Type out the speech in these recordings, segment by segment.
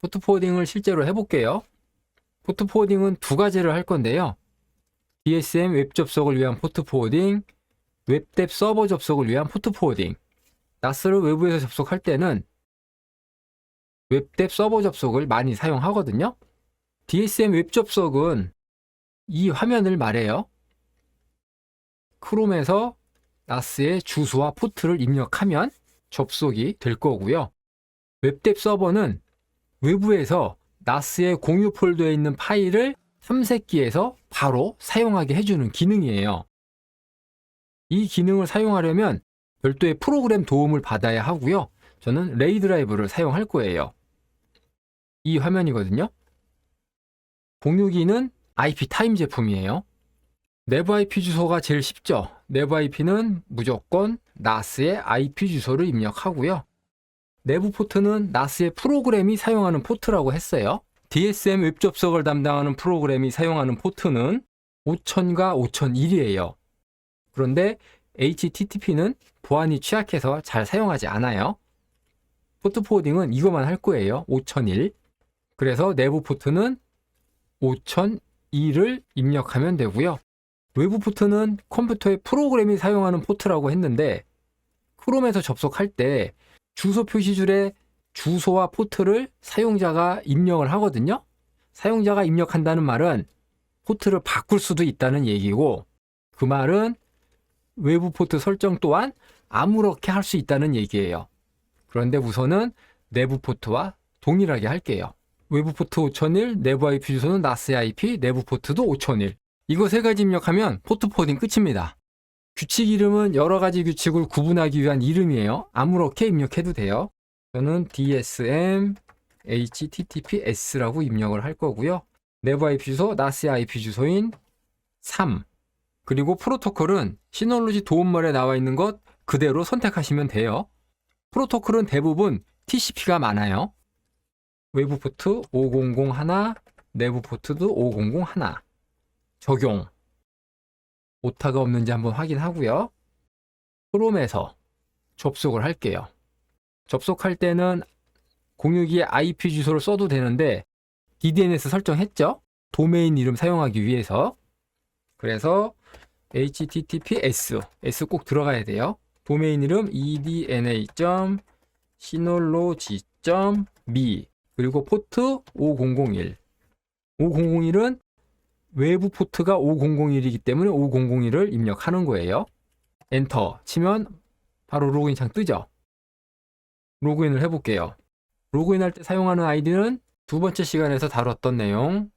포트 포워딩을 실제로 해볼게요. 포트 포워딩은 두 가지를 할 건데요. DSM 웹 접속을 위한 포트 포워딩, 웹뎁 서버 접속을 위한 포트 포워딩. NAS를 외부에서 접속할 때는 웹뎁 서버 접속을 많이 사용하거든요. DSM 웹 접속은 이 화면을 말해요. 크롬에서 NAS의 주소와 포트를 입력하면 접속이 될 거고요. 웹뎁 서버는 외부에서 NAS의 공유 폴더에 있는 파일을 탐색기에서 바로 사용하게 해주는 기능이에요. 이 기능을 사용하려면 별도의 프로그램 도움을 받아야 하고요. 저는 레이 드라이브를 사용할 거예요. 이 화면이거든요. 공유기는 IP 타임 제품이에요. 내부 IP 주소가 제일 쉽죠. 내부 IP는 무조건 NAS의 IP 주소를 입력하고요. 내부 포트는 NAS의 프로그램이 사용하는 포트라고 했어요. DSM 웹 접속을 담당하는 프로그램이 사용하는 포트는 5000과 5001이에요. 그런데 HTTP는 보안이 취약해서 잘 사용하지 않아요. 포트 포워딩은 이것만 할 거예요. 5001. 그래서 내부 포트는 5002를 입력하면 되고요. 외부 포트는 컴퓨터의 프로그램이 사용하는 포트라고 했는데 크롬에서 접속할 때 주소 표시줄에 주소와 포트를 사용자가 입력을 하거든요. 사용자가 입력한다는 말은 포트를 바꿀 수도 있다는 얘기고, 그 말은 외부 포트 설정 또한 아무렇게 할 수 있다는 얘기예요. 그런데 우선은 내부 포트와 동일하게 할게요. 외부 포트 5001, 내부 IP 주소는 NAS의 IP, 내부 포트도 5001. 이거 세 가지 입력하면 포트 포워딩 끝입니다. 규칙 이름은 여러 가지 규칙을 구분하기 위한 이름이에요. 아무렇게 입력해도 돼요. 저는 DSM HTTPS라고 입력을 할 거고요. 내부 IP 주소, NAS의 IP 주소인 3. 그리고 프로토콜은 시놀로지 도움말에 나와 있는 것 그대로 선택하시면 돼요. 프로토콜은 대부분 TCP가 많아요. 외부 포트 5001, 내부 포트도 5001. 적용. 오타가 없는지 한번 확인하고요. 크롬에서 접속을 할게요. 접속할 때는 공유기에 IP 주소를 써도 되는데 DDNS 설정했죠? 도메인 이름 사용하기 위해서. 그래서 https S 꼭 들어가야 돼요. 도메인 이름 edna.synology.me 그리고 포트 5001. 5001은 외부 포트가 5001이기 때문에 5001을 입력하는 거예요. 엔터 치면 바로 로그인 창 뜨죠. 로그인을 해볼게요. 로그인할 때 사용하는 아이디는 두 번째 시간에서 다뤘던 내용,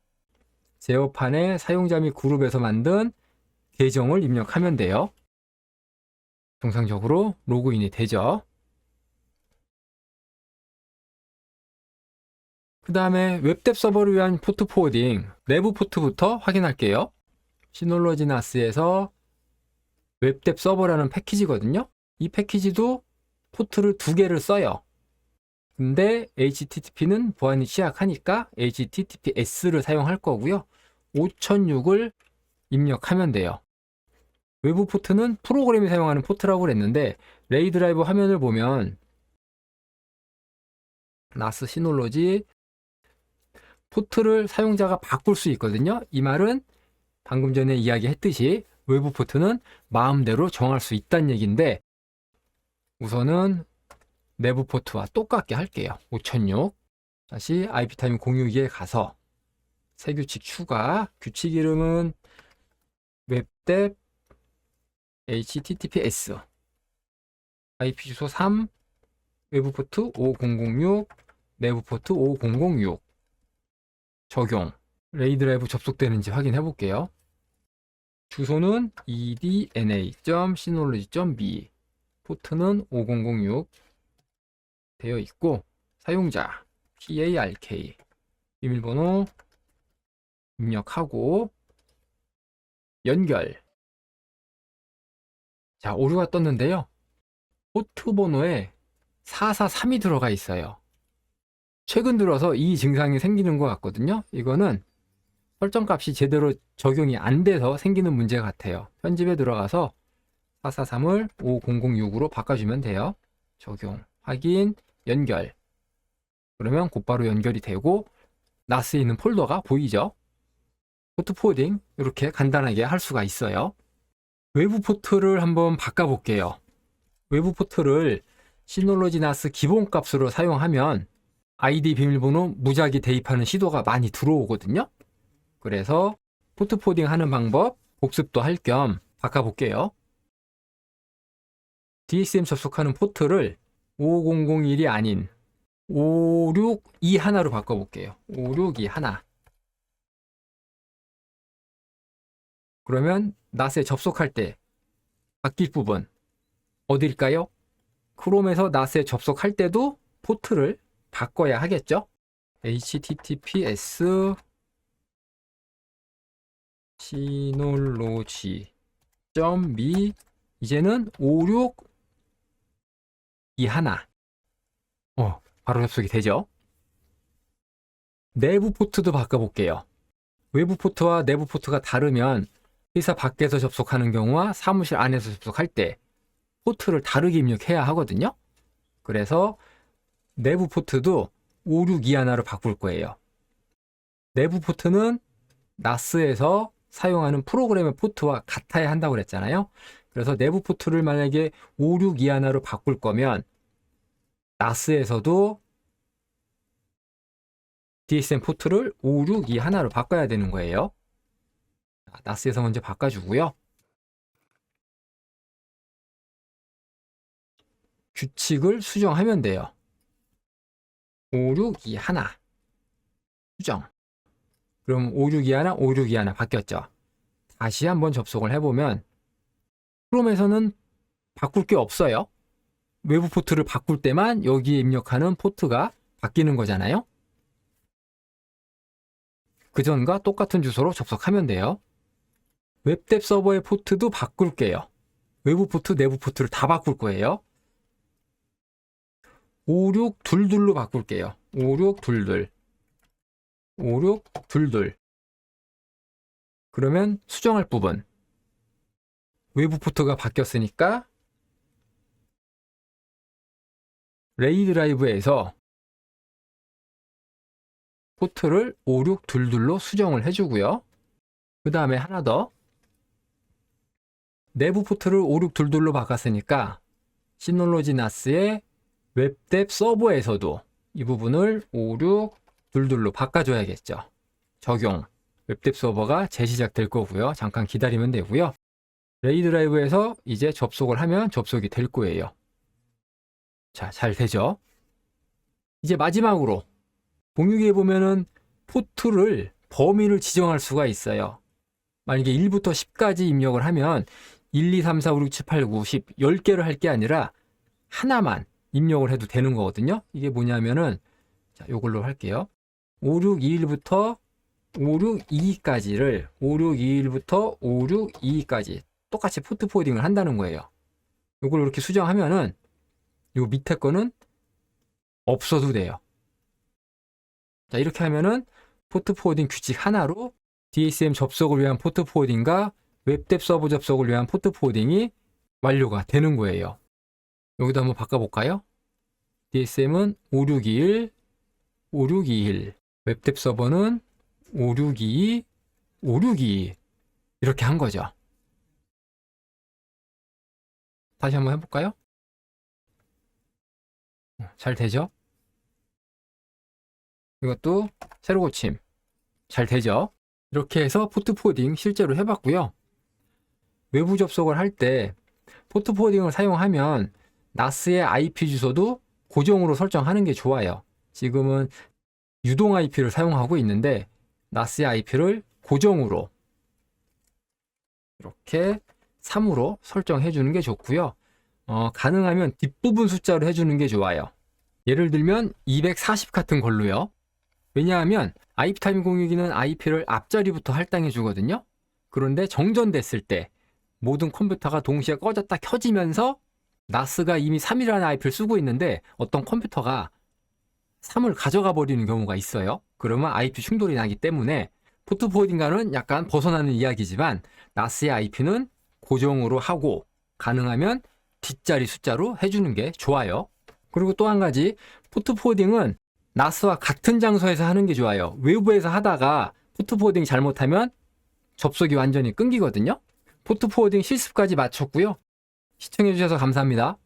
제어판에 사용자 및 그룹에서 만든 계정을 입력하면 돼요. 정상적으로 로그인이 되죠. 그 다음에 웹뎁 서버를 위한 포트 포워딩, 내부 포트부터 확인할게요. 시놀로지 NAS에서 웹뎁 서버라는 패키지거든요. 이 패키지도 포트를 두 개를 써요. 근데 HTTP는 보안이 취약하니까 HTTPS를 사용할 거고요. 5006을 입력하면 돼요. 외부 포트는 프로그램이 사용하는 포트라고 그랬는데 레이 드라이브 화면을 보면 NAS 시놀로지 포트를 사용자가 바꿀 수 있거든요. 이 말은 방금 전에 이야기했듯이 외부 포트는 마음대로 정할 수 있다는 얘기인데 우선은 내부 포트와 똑같게 할게요. 5006. 다시 IP타임 공유기에 가서 새 규칙 추가. 규칙 이름은 웹뎁 HTTPS IP 주소 3 외부 포트 5006 내부 포트 5006 적용. 레이 드라이브 접속되는지 확인해 볼게요. 주소는 edna.synology.me 포트는 5006 되어 있고 사용자 PARK 비밀번호 입력하고 연결. 자, 오류가 떴는데요. 포트 번호에 443이 들어가 있어요. 최근 들어서 이 증상이 생기는 것 같거든요. 이거는 설정값이 제대로 적용이 안 돼서 생기는 문제 같아요. 편집에 들어가서 443을 5006으로 바꿔주면 돼요. 적용, 확인, 연결. 그러면 곧바로 연결이 되고 NAS에 있는 폴더가 보이죠? 포트 포워딩 이렇게 간단하게 할 수가 있어요. 외부 포트를 한번 바꿔볼게요. 외부 포트를 시놀로지 NAS 기본값으로 사용하면 아이디 비밀번호 무작위 대입하는 시도가 많이 들어오거든요. 그래서 포트 포워딩 하는 방법 복습도 할 겸 바꿔볼게요. DSM 접속하는 포트를 5001이 아닌 5621로 바꿔볼게요. 5621. 그러면 NAS에 접속할 때 바뀔 부분 어딜까요? 크롬에서 NAS에 접속할 때도 포트를 바꿔야 하겠죠? https synology.me 이제는 5621 바로 접속이 되죠? 내부 포트도 바꿔볼게요. 외부 포트와 내부 포트가 다르면 회사 밖에서 접속하는 경우와 사무실 안에서 접속할 때 포트를 다르게 입력해야 하거든요. 그래서 내부 포트도 5621로 바꿀 거예요. 내부 포트는 NAS에서 사용하는 프로그램의 포트와 같아야 한다고 그랬잖아요. 그래서 내부 포트를 만약에 5621로 바꿀 거면 NAS에서도 DSM 포트를 5621로 바꿔야 되는 거예요. NAS에서 먼저 바꿔주고요. 규칙을 수정하면 돼요. 5621 수정. 그럼 5621, 5621 바뀌었죠. 다시 한번 접속을 해보면 크롬에서는 바꿀 게 없어요. 외부 포트를 바꿀 때만 여기에 입력하는 포트가 바뀌는 거잖아요. 그전과 똑같은 주소로 접속하면 돼요. 웹뎁 서버의 포트도 바꿀게요. 외부 포트, 내부 포트를 다 바꿀 거예요. 5622로 바꿀게요. 5622. 5622. 그러면 수정할 부분. 외부 포트가 바뀌었으니까 레이 드라이브에서 포트를 5622로 수정을 해주고요. 그 다음에 하나 더. 내부 포트를 5622로 바꿨으니까 시놀로지 NAS의 웹뎁 서버에서도 이 부분을 5622로 바꿔줘야겠죠. 적용. 웹뎁 서버가 재시작될 거고요. 잠깐 기다리면 되고요. 레이 드라이브에서 이제 접속을 하면 접속이 될 거예요. 자, 잘 되죠? 이제 마지막으로 공유기에 보면은 포트를 범위를 지정할 수가 있어요. 만약에 1부터 10까지 입력을 하면 1, 2, 3, 4, 5, 6, 7, 8, 9, 10, 10개를 할 게 아니라 하나만 입력을 해도 되는 거거든요. 이게 뭐냐면은 자, 요걸로 할게요. 5621부터 5622까지를 5621부터 5622까지 똑같이 포트 포워딩을 한다는 거예요. 요걸 이렇게 수정하면은 요 밑에 거는 없어도 돼요. 자, 이렇게 하면은 포트 포워딩 규칙 하나로 DSM 접속을 위한 포트 포워딩과 웹뎁 서버 접속을 위한 포트 포워딩이 완료가 되는 거예요. 여기도 한번 바꿔볼까요? DSM은 5621, 5621, 웹뎁 서버는 5622, 5622 이렇게 한 거죠. 다시 한번 해볼까요? 잘 되죠? 이것도 새로 고침 잘 되죠? 이렇게 해서 포트 포워딩 실제로 해봤고요. 외부 접속을 할 때 포트 포워딩을 사용하면 NAS의 IP 주소도 고정으로 설정하는 게 좋아요. 지금은 유동 IP를 사용하고 있는데 NAS의 IP를 고정으로 이렇게 3으로 설정해 주는 게 좋고요. 가능하면 뒷부분 숫자로 해주는 게 좋아요. 예를 들면 240 같은 걸로요. 왜냐하면 IP 타임 공유기는 IP를 앞자리부터 할당해 주거든요. 그런데 정전됐을 때 모든 컴퓨터가 동시에 꺼졌다 켜지면서 NAS가 이미 3이라는 IP를 쓰고 있는데 어떤 컴퓨터가 3을 가져가 버리는 경우가 있어요. 그러면 IP 충돌이 나기 때문에 포트 포워딩과는 약간 벗어나는 이야기지만 NAS의 IP는 고정으로 하고 가능하면 뒷자리 숫자로 해주는 게 좋아요. 그리고 또 한 가지 포트 포워딩은 나스와 같은 장소에서 하는 게 좋아요. 외부에서 하다가 포트 포워딩 잘못하면 접속이 완전히 끊기거든요. 포트 포워딩 실습까지 마쳤고요. 시청해주셔서 감사합니다.